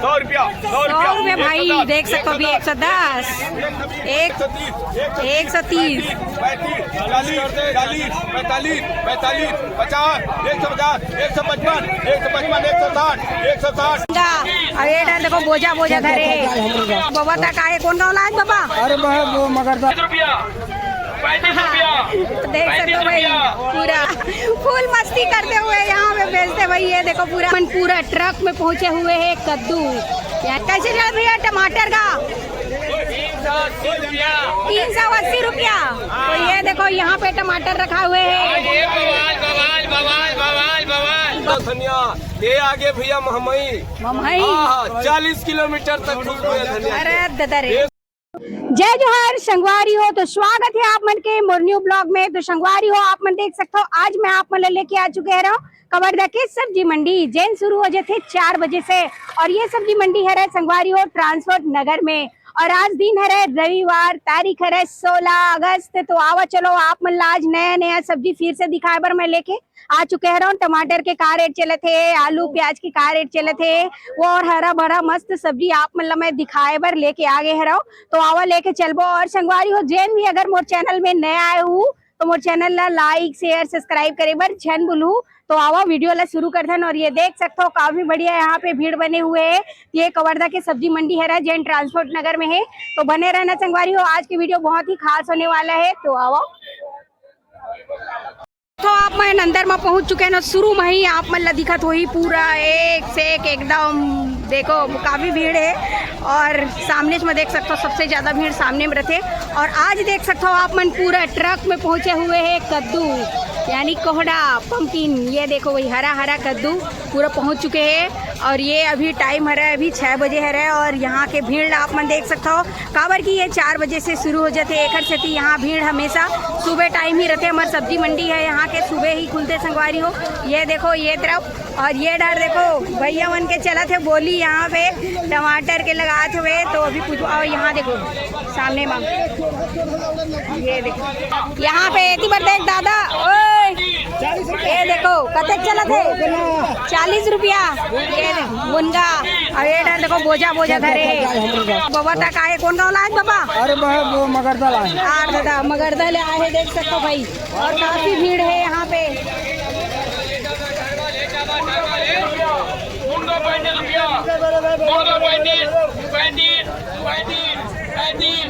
100 रुपया 100 रुपये भाई, देख सकते हो अभी 110, 130, 40, 45, 50, 150, 155, 160। अरे देखो बोझा बोझा धरे बाबा तक आए। कौन गाँव लाए बाबा? अरे वो मगर देख सकते हो भाई, पूरा फुल मस्ती करते हुए यहाँ पे बेचते भाई। ये देखो पूरा ट्रक में पहुँचे हुए है कद्दू। यार कैसे चल भैया टमाटर का? 380 रुपया। तो ये देखो यहाँ पे टमाटर रखा हुए है। धनिया ये आगे भैया महमई 40 किलोमीटर तक धनिया। अरे दरे जय जोहार संगवारी हो। तो स्वागत है आप मन के मोर न्यू ब्लॉग में। तो संगवारी हो आप मन देख सकते हो आज मैं आप मन लेके आ चुके हैं कवर्धा के सब्जी मंडी। जैन शुरू हो जाते 4 बजे से और ये सब्जी मंडी है संगवारी हो ट्रांसपोर्ट नगर में। और आज दिन है रविवार, तारीख है 16 अगस्त। तो आवा चलो आप मन आज नया सब्जी फिर से दिखाए बर मैं लेके आ चुके हैं। टमाटर के का रेट चले थे, आलू प्याज के का रेट चले थे, वो और हरा भरा मस्त सब्जी आप मतलब मैं दिखाए बर लेके आ गए हैं। तो आवा लेके चलबो। और संगवारी हो जैन भी अगर मोर चैनल में नया आए हूँ तो मोर चैनल ला लाइक शेयर सब्सक्राइब करे बर झन बोलू। तो आवा वीडियो ला शुरू कर देन। और ये देख सकते हो काफी बढ़िया यहाँ पे भीड़ बने हुए है। ये कवर्धा के सब्जी मंडी है जैन ट्रांसपोर्ट नगर में है। तो बने रहना संगवारी हो, आज की वीडियो बहुत ही खास होने वाला है। तो आओ तो आप मैं अंदर में पहुंच चुके हैं ना। शुरू में ही आप मन दिखत हो ही पूरा एक से एक एकदम देखो काफी भीड़ है। और सामने में देख सकते हो सबसे ज्यादा भीड़ सामने में रहते। और आज देख सकते हो आप मन पूरा ट्रक में पहुंचे हुए हैं कद्दू यानी कोहड़ा पंपकिन। ये देखो वही हरा हरा कद्दू पूरा पहुंच चुके हैं। और ये अभी टाइम है अभी 6 बजे है। और यहाँ के भीड़ आप मन देख सकते हो काबर की ये 4 बजे से शुरू हो जाते एक से यहाँ भीड़ हमेशा सुबह टाइम ही रहते। हमारी सब्जी मंडी है यहाँ के सुबह ही खुलते संगवारी हो। ये देखो ये तरफ और ये डर देखो भैया मन के चला थे बोली यहाँ पे टमाटर के लगाते हुए। तो अभी कुछ और यहाँ देखो सामने में ये देखो यहाँ पे एक देख दादा ये देखो कतक चला थे 40 रुपया। ये मुनगा और ये डर देखो बोझा बोझा धरे बाबा तक आए। कौन गाँव लाए बाबा? अरे वो मगरदल आए। दादा मगरदल आए देख सकते हो भाई। और काफी भीड़ है यहाँ पे।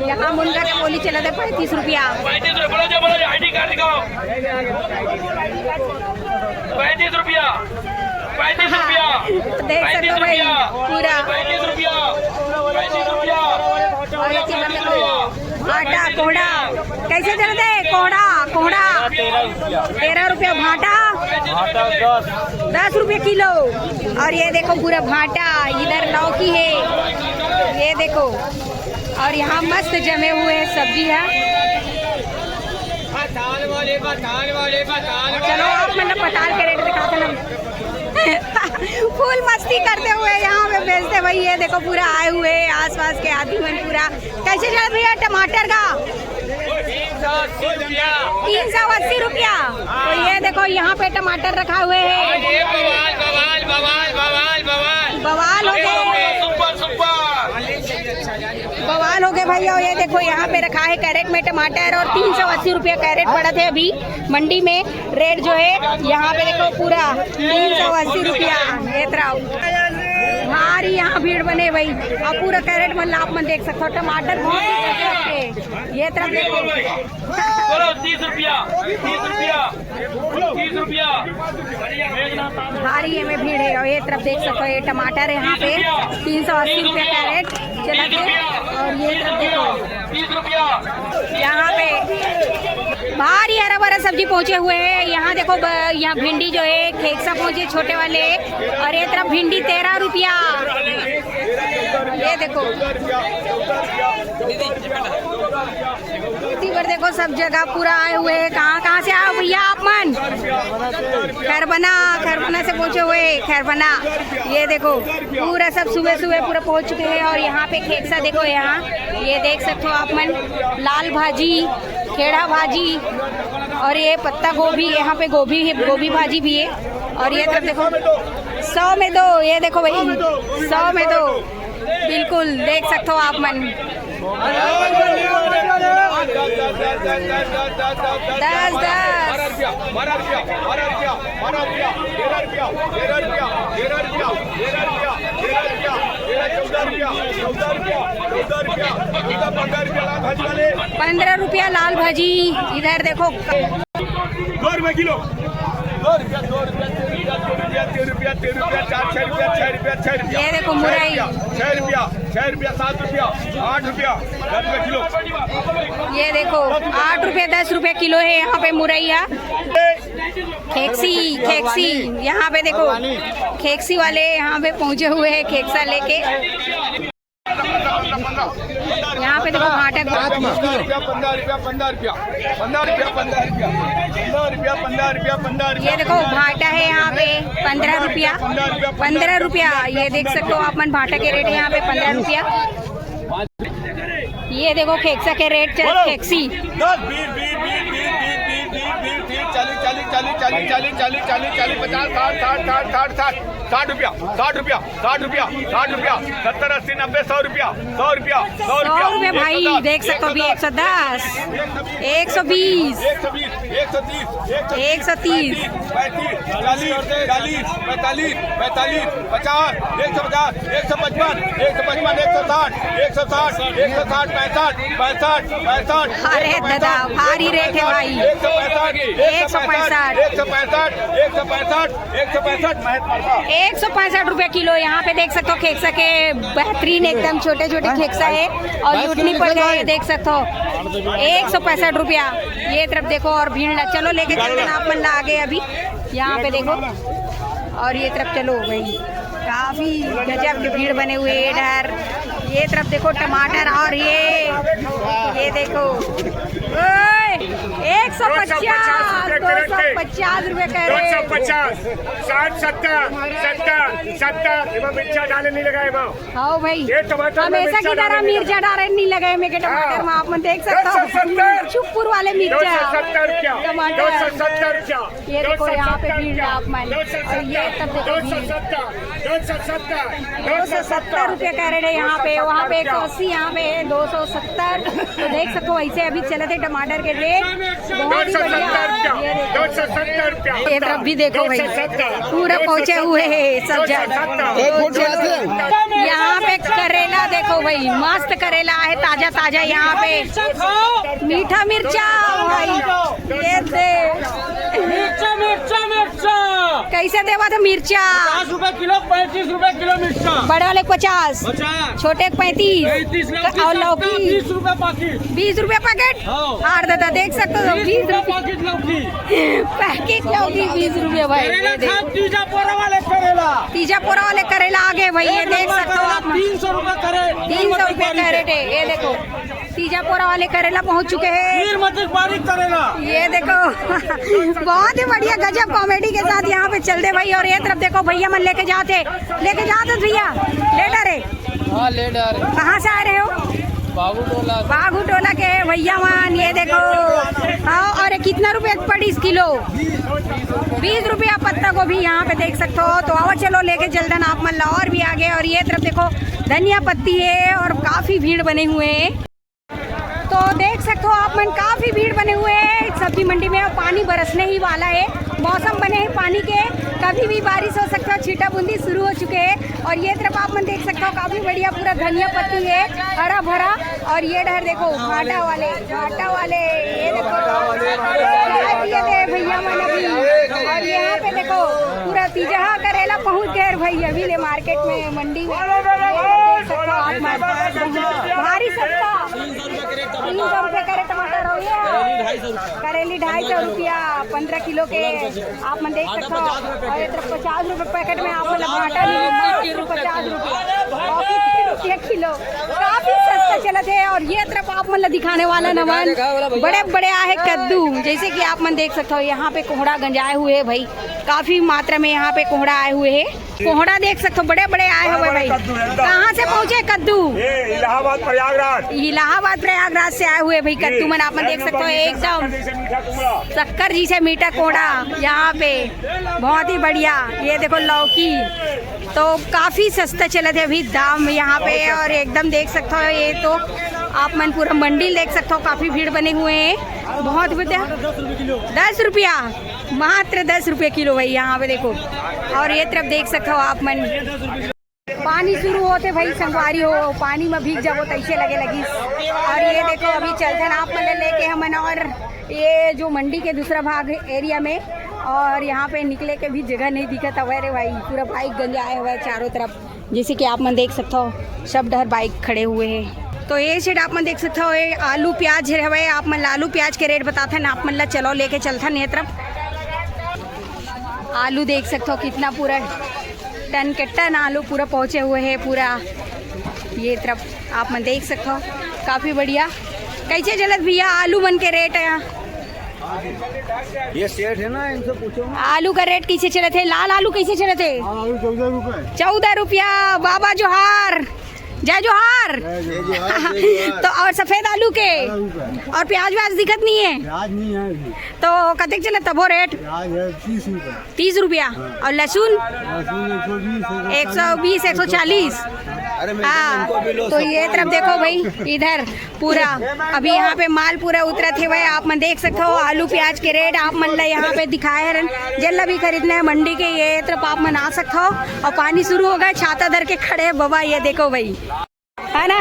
यहाँ मुनगा के बोली चला थे 35 रुपया। 35 रुपया देख सकते हो भाई पूरा। और एक चीज देखो भाटा कोहड़ा कैसे चलते? कोहड़ा 13 रुपया भाटा, 10 रुपये किलो। और ये देखो पूरा भाटा। इधर लौकी है ये देखो। और यहाँ मस्त जमे हुए सब्जी है। चलो आप मतलब पताल के रेट दिखाते ना। फुल मस्ती करते हुए यहाँ पे बेचते भाई। ये देखो पूरा आए हुए आसपास के आदमी में पूरा। कैसे चल भैया टमाटर का? 380 रुपया। तो ये देखो यहाँ पे टमाटर रखा हुए है। बवाल हो गए भैया। ये देखो यहाँ पे रखा है कैरेट में टमाटर और 380 रुपया कैरेट पड़ा थे अभी मंडी में। रेट जो है यहाँ पे देखो पूरा 380 रुपया। ये तरह भारी यहाँ भीड़ बने भाई। अब पूरा कैरेट मतलब आप मन देख सकते हो टमाटर बहुत। ये तरफ देखो 30 रुपया भारी में भीड़ है। और ये तरफ देख सकते हो ये टमाटर है यहाँ पे 380 रुपया कैरेट चला थे। और ये तरफ देखो यहाँ पे भारी हरा भरा सब्जी पहुँचे हुए हैं। यहाँ देखो यहाँ भिंडी जो है खेकसा पहुँचे छोटे वाले। और ये तरफ भिंडी 13 रुपया। ये देखो देखो सब जगह पूरा आए हुए हैं। कहाँ से आए भैया आप मन? खैरबना से पहुँचे हुए खैरबना। ये देखो पूरा सब सुबह पूरा पहुँच चुके हैं। और यहाँ पे खेकसा देखो यहाँ ये देख सकते हो आप मन। लाल भाजी, खेड़ा भाजी और ये पत्ता गोभी। यहाँ पे गोभी भाजी भी है। और ये तरफ देखो 100 में दो, ये देखो भाई 100 में दो, बिल्कुल देख सकते हो आप मन। 15 रुपया लाल भाजी। इधर देखो 2 रुपये किलो, 2 रुपया, 2 रुपया, 3 रुपया, 3 रुपया, 4, 6 रुपया, 6 रुपया, 6 रुपया। ये देखो मुरई 6 रुपया, 6 रुपया, 7 रुपया, 8 रुपया, 10 रुपये किलो। ये देखो 8 रुपये 10 रुपये किलो है यहाँ पे मुरैया। खेक्सी, खेक्सी यहाँ पे देखो, खेक्सी वाले यहाँ पे पहुँचे हुए हैं खेक्सा लेके। यहाँ पे देखो भाटा 15 रुपया, 15 रुपया, 15 रुपया, 15 रुपया, 15 रुपया, 15 रुपया, 15 रुपया, 15 रुपया। ये देखो भाटा है यहाँ पे 15 रुपया, 15 रुपया। ये देख सकते हो आप मन, भाटा के रेट है यहाँ पे 15 रुपया। ये देखो खेक्सा के रेट, खेक्सी 10, 20, 20, 20, 20, 20, 40, 40, 40, 40, 40, 40, 40, 40, 50, 60, 60 रुपया, 60 रुपया, 60 रुपया, 60 रुपया, 70, 80, 90, 100 रुपया, 100 रुपया, 100 रुपये भाई। देख सकते हो अभी 110, 120, 130, 130, 35, 40, 45, 50, 150, 155, 160, 160, 160, 65, 65। अरे दादा भारी रेट है भाई। 165 रुपए किलो। यहाँ पे देख सकते हो खेक्सा के बेहतरीन एकदम छोटे छोटे खेक्सा है और लूटनी पड़ गए, देख सकते हो 165 रुपया। ये तरफ देखो और भीड़ न, चलो लेके चलते हैं आप मन आगे अभी। यहाँ पे देखो और ये तरफ चलो भाई, काफी गजब के भीड़ बने हुए हैं इधर। ये तरफ देखो टमाटर और ये देखो 150, 250 रुपए कह रहे हैं। 250, 60, 70 मिर्चा डाले नहीं लगाए हाँ भाई, ये टमाटर हमेशा की तरह मिर्चा डाले नहीं लगाए मेरे टमाटर में, आप मन देख सकते हो चुपपुर वाले मिर्चा 270 रुपया, टमाटर। 270 रुपया। ये देखो यहाँ पे भीड़ आप मन, और ये तब देखो 270 रुपये कह रहे हैं यहाँ पे, वहाँ पे 180, यहाँ पे 270। तो देख सकते हो ऐसे अभी चले थे टमाटर के रेट बहुत ही बढ़िया। 270 रुपया। ये तरफ भी देखो भाई पूरा पहुँचे हुए हैं सब जगह। यहाँ पे करेला देखो भाई, मस्त करेला है ताजा ताजा यहाँ पे। मीठा मिर्चा भाई, ये दे मिर्चा कैसे देवा था मिर्चा? 50 रुपए किलो, 35 रुपए किलो मिर्चा। बड़े वाले 50, छोटे 35 और लौकी 20 रुपए पैकेट। 20 रुपए पैकेट। और दादा देख सकते हो 20 रुपए पैकेट लौकी, पैकेट लौकी 20 रुपए भाई। तीजापुरा वाले करेला, तीजापुरा वाले करेला आगे भाई, ये देख सकते हो आप 300 रुपए करे, 300 रुपए कैरेट है। ये देखो तीजापुरा वाले करेला पहुंच चुके हैं। बारीक करेला, ये देखो बहुत ही बढ़िया गजब कॉमेडी के साथ यहाँ पे चल दे भाई। और ये तरफ देखो भैया मन लेके जाते भैया ले डरे। हाँ ले डाल। कहाँ से आ रहे हो? बागू टोला के भैया मान। ये देखो हाँ, और कितना रुपए पड़ी इस किलो? 20 रुपया पत्ता गोभी यहाँ पे देख सकते हो। तो आओ चलो लेके चलते ना आप मल्ला और भी आगे। और ये तरफ देखो धनिया पत्ती है और काफी भीड़ बने हुए हैं। तो देख सकते हो आप मन, काफी भीड़ बने हुए हैं सब्जी मंडी में। और पानी बरसने ही वाला है, मौसम बने हैं पानी के, कभी भी बारिश हो सकता है। छींटा बूंदी शुरू हो चुके हैं। और ये तरफ आप मन देख सकते हो काफी बढ़िया पूरा धनिया पत्ती है हरा भरा। और ये डर देखो भाटा वाले, ये देखो भैया मन अभी। और यहाँ पे देखो पूरा तीजा करेला पहुँच गए भाई अभी ले मार्केट में, मंडी में। देख सकते हो आप मन, भारी सस्ता 300 रुपये करे टमाटर हो गया, करेली 250 रुपया 15 किलो के आप मन देख सकते हो। और ये तरफ 50 रुपये पैकेट में आप मतलब भाटा नहीं, 50 रुपये किलो, काफी सस्ता चला थे। और ये तरफ आप मतलब दिखाने वाला नमन बड़े बड़े आहे कद्दू, जैसे कि आप मन देख सकते हो। यहाँ पे कोहड़ा गंजाए हुए है भाई, काफी मात्रा में यहाँ पे कोहड़ा आए हुए है। कोहड़ा देख सकते हो, बड़े बड़े आए हुए भाई। कहाँ से पहुँचे कद्दू? ये इलाहाबाद प्रयागराज। इलाहाबाद प्रयागराज से आए हुए भाई कद्दू मन आप देख सकते हो, एकदम मीठा कुमड़ा। शक्कर जी से मीठा कोहड़ा यहाँ पे बहुत ही बढ़िया। ये देखो लौकी तो काफी सस्ता चला थे अभी दाम यहाँ पे, और एकदम देख सकते हो ये तो आप मन पूरा मंडी देख सकते हो, काफी भीड़ बने हुए हैं। बहुत बढ़िया, 10 रुपया, मात्र 10 रुपये किलो भाई यहाँ पे देखो। और ये तरफ देख सकते हो आप मन, पानी शुरू होते भाई संगवारी हो, पानी में भीग जाओ तो ऐसे लगे लगी। और ये देखो अभी चलते ना आप मन लेके हमन, और ये जो मंडी के दूसरा भाग एरिया में, और यहाँ पे निकले के भी जगह नहीं दिखत हवे रे भाई, पूरा बाइक गंजे आए हुए चारों तरफ, जैसे कि आप मन देख सकते हो सब डर बाइक खड़े हुए हैं। तो ये साइड आप मन देख सकते हो ये आलू प्याज है, आप मन आलू प्याज के रेट बताते हैं, आप मन ला चलो लेके चलता ये तरफ। आलू देख सकते हो कितना पूरा टन के टन आलू पूरा पहुँचे हुए हैं पूरा, ये तरफ आप मन देख सकते हो काफ़ी बढ़िया। कैसे चलत भैया आलू मन के रेट है यहाँ? ये सेठ है ना, इनसे पूछो। आलू का रेट कैसे चले थे? लाल आलू कैसे चले थे? 14 रुपए। 14 रुपया। बाबा जोहार, जय जोहार। तो और सफेद आलू के और प्याज व्याज दिखत नहीं है? प्याज नहीं है अभी। तो कतक चले तबो रेट? प्याज है 30 रुपए। 30 रुपया। और लहसुन? 120, 140। हाँ, तो ये तरफ देखो भाई, इधर पूरा अभी यहाँ पे माल पूरा उतरा थे भाई, आप मन देख सकते हो आलू प्याज के रेट आप मन ला यहाँ पे दिखाए हैं। जल्ला भी खरीदना है मंडी के, ये तरफ आप मन आ सकते हो। और पानी शुरू हो गया, छाता धर के खड़े है बाबा, ये देखो भाई है ना,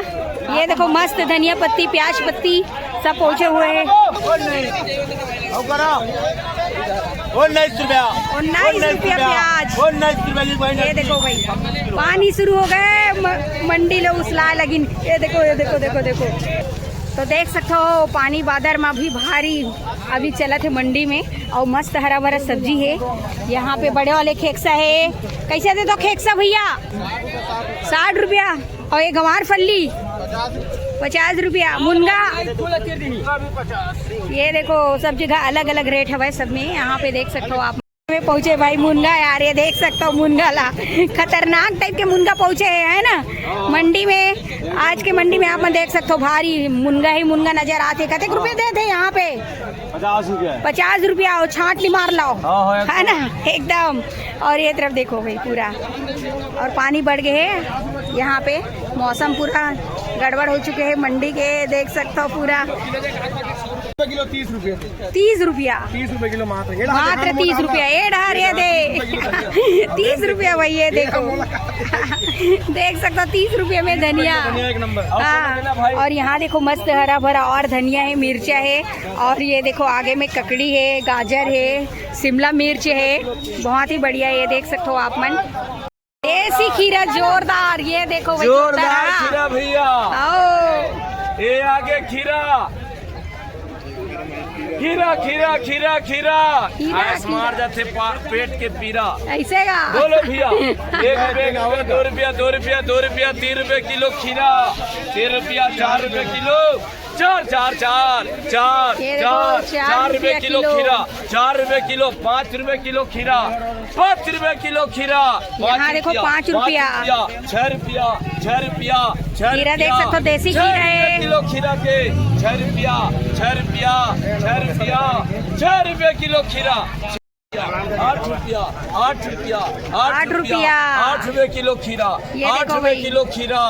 ये देखो मस्त धनिया पत्ती प्याज पत्ती सब पहुँचे हुए हैं। 19 रुपया 19 रुपया प्याज। 19 रुपया। ये देखो भाई पानी शुरू हो गए, मंडी लोग उसला लगी। ये देखो ये देखो देखो देखो, तो देख सकते हो पानी बादर में भी भारी अभी चला थे मंडी में, और मस्त हरा भरा सब्जी है यहाँ पे। बड़े वाले खेकसा है, कैसे दे दो खेकसा भैया? 60 रुपया। और ये गंवार फल्ली 50 रुपया। मुनगा ये देखो सब जगह अलग अलग रेट है भाई सब में, यहाँ पे देख सकते हो आप। में पहुँचे भाई मुनगा, यार ये देख सकते हो मुनगा ला, खतरनाक टाइप के मुनगा पहुँचे है ना मंडी में। आज के मंडी में आप देख सकते हो भारी मुनगा ही मुनगा नजर आते। कितने रुपए दे थे यहाँ पे? 50 रुपया। 50 रुपया। और छांट मार लाओ है ना एकदम। और ये तरफ देखो भाई पूरा, और पानी बढ़ गए है यहाँ पे, मौसम पूरा गड़बड़ हो चुके हैं मंडी के, देख सकते हो पूरा। किलो 30 रुपये। 30 रुपया। 30 रुपए किलो मात्र 30 रुपया। ये डर ये दे 30 रुपया भाई, ये देखो देख सकते हो 30 रुपये में धनिया। एक नंबर। हाँ, और यहाँ देखो मस्त हरा भरा और धनिया है, मिर्चा है, और ये देखो आगे में ककड़ी है, गाजर है, शिमला मिर्च है, बहुत ही बढ़िया। ये देख सकते हो आप मन, देसी खीरा जोरदार। ये देखो भाई जोरदार खीरा भैया। आओ ये आगे खीरा खीरा खीरा खीरा खीरा खीरा मार जाते पेट के पीरा। ऐसे का बोलो भैया। 1 रुपया 2 रुपया 2 रुपया 2 रुपया 3 रुपए किलो खीरा, 3 रुपया 4 रुपए किलो, 4 4 4 4 4 4 रुपए किलो खीरा, 4 रुपए किलो, 5 रुपए किलो खीरा, 5 रुपए किलो खीरा। यहाँ देखो 5 रुपया, 6 रुपया 6 रुपया 6 खीरा देख सकते हो, देसी खीरा है। किलो खीरा के 6 रुपया 6 रुपया 6 रुपया 6 रुपए किलो खीरा। 8 रुपया 8 रुपया 8 रुपया 8 रुपए किलो खीरा, 8 रुपए किलो खीरा,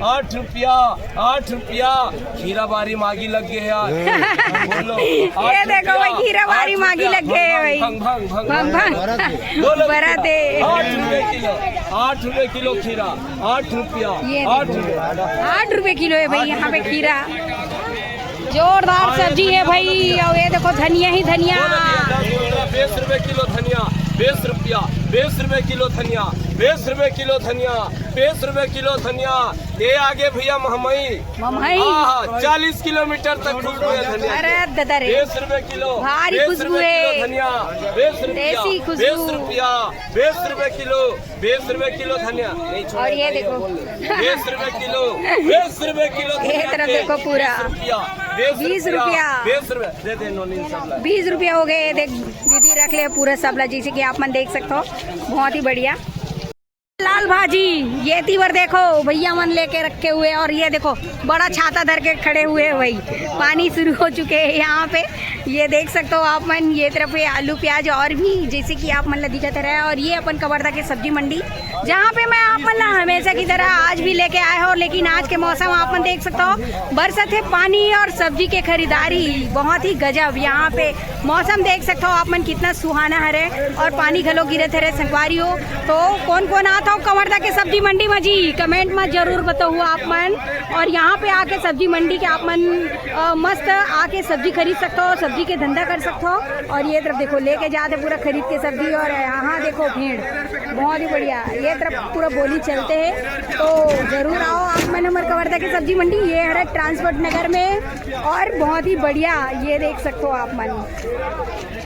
8 रुपया 8 रुपया। खीरा बारी मागी लग गए यार। बोलो ये देखो भाई खीरा बारी मागी लग गए भाई, भंग भंग भंग भंग भंग बोलो बराते। 8 रुपए किलो, 8 रुपए किलो खीरा, 8 रुपया 8 रुपया 8 रुपए किलो है भाई यहाँ पे खीरा। जोरदार सब्जी है भाई। और ये देखो धनिया ही धनिया। 20 रुपए किलो धनिया, 20 रुपया 20 रुपए किलो धनिया, 20 रुपए किलो धनिया, 20 रुपए किलो धनिया। ये आगे भैया महमई 40 किलोमीटर तक खुशबू है धनिया। अरे दादा रे 20 रुपए किलो, भारी 20 खुशबू रुपए है। किलो धनिया, 20 रुपया देसी खुशबू। 20 रुपया 20 रुपए किलो, 20 रुपए किलो धनिया। नहीं छोड़, और ये देखो 20 रुपए किलो, 20 रुपए किलो ये तरफ देखो पूरा 20 रुपया 20 रुपए दे दे नोनी सब 20 रुपया हो गए। देख दीदी रख ले पूरा सबला, जैसे कि आप मन देख सकते हो, बहुत ही बढ़िया। लाल भाजी ये तीवर देखो भैया मन लेके रखे हुए, और ये देखो बड़ा छाता धर के खड़े हुए हैं भाई। पानी शुरू हो चुके हैं यहाँ पे, ये देख सकते हो आप मन। ये तरफ है आलू प्याज और भी जैसे कि आप मन दिखत रहा है। और ये अपन कवर्धा के सब्जी मंडी, जहाँ पे मैं आप मन हमेशा की तरह आज भी लेके आए हो, लेकिन आज के मौसम आप मन देख सकते हो बरसात है, पानी और सब्जी के खरीदारी बहुत ही गजब। यहाँ पे मौसम देख सकते हो आप मन कितना सुहाना है, और पानी घलो गिरत है संगवारी हो। तो कौन कौन आता हो कवर्धा के सब्जी मंडी में जी, कमेंट में जरूर बताओ आप मन। और यहाँ पे आके सब्जी मंडी के आप मन मस्त आके सब्जी खरीद सकते हो, सब्जी के धंधा कर सकते हो। और ये तरफ देखो लेके जाते पूरा खरीद के सब्जी, और यहाँ देखो भीड़ बहुत ही बढ़िया। ये तरफ पूरा बोली चलते हैं, तो जरूर आओ आप मन हमारे कवर्धा की सब्जी मंडी। ये है ट्रांसपोर्ट नगर में, और बहुत ही बढ़िया ये देख सकते हो आप मन।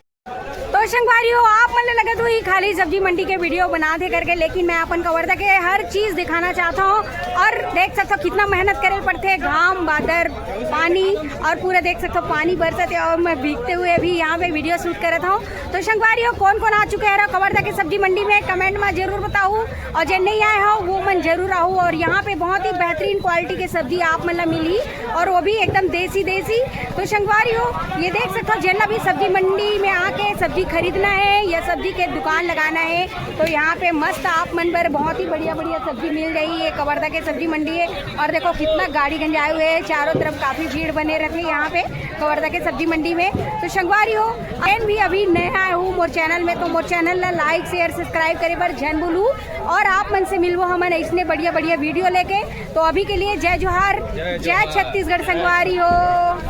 तो संगवारियों आप मन लगे तो ही खाली सब्जी मंडी के वीडियो बनाते करके, लेकिन मैं अपन कवर्धा के हर चीज दिखाना चाहता हूँ। और देख सकते हो कितना मेहनत करे पड़ते, घाम बादर पानी, और पूरा देख सकते हो पानी बरसते, और मैं भीगते हुए भी यहाँ पे वीडियो शूट कर रहा हूँ। तो संगवारियों कौन कौन आ चुके हैं कवर्धा की सब्जी मंडी में, कमेंट में जरूर बताओ। और जो नहीं आए हो वो मन जरूर आओ। और यहाँ पे बहुत ही बेहतरीन क्वालिटी की सब्जी आप मन मिली, और वो भी एकदम देसी देसी। तो संगवारियों ये देख सकते हो जितना भी सब्जी मंडी में आके सब्जी खरीदना है या सब्जी के दुकान लगाना है, तो यहाँ पे मस्त आप मन पर बहुत ही बढ़िया बढ़िया सब्जी मिल रही है। कवर्धा के सब्जी मंडी है, और देखो कितना गाड़ी गंजाए हुए हैं, चारों तरफ काफी भीड़ बने रखे यहाँ पे कवर्धा के सब्जी मंडी में। तो संगवारी हो एन भी अभी नया आए हूँ मोर चैनल में, तो मोर चैनल ला लाइक शेयर सब्सक्राइब करे पर जन बोलू, और आप मन से मिलवो हमन इसने बढ़िया बढ़िया वीडियो लेके। तो अभी के लिए जय जोहार, जय छत्तीसगढ़ संगवारी हो।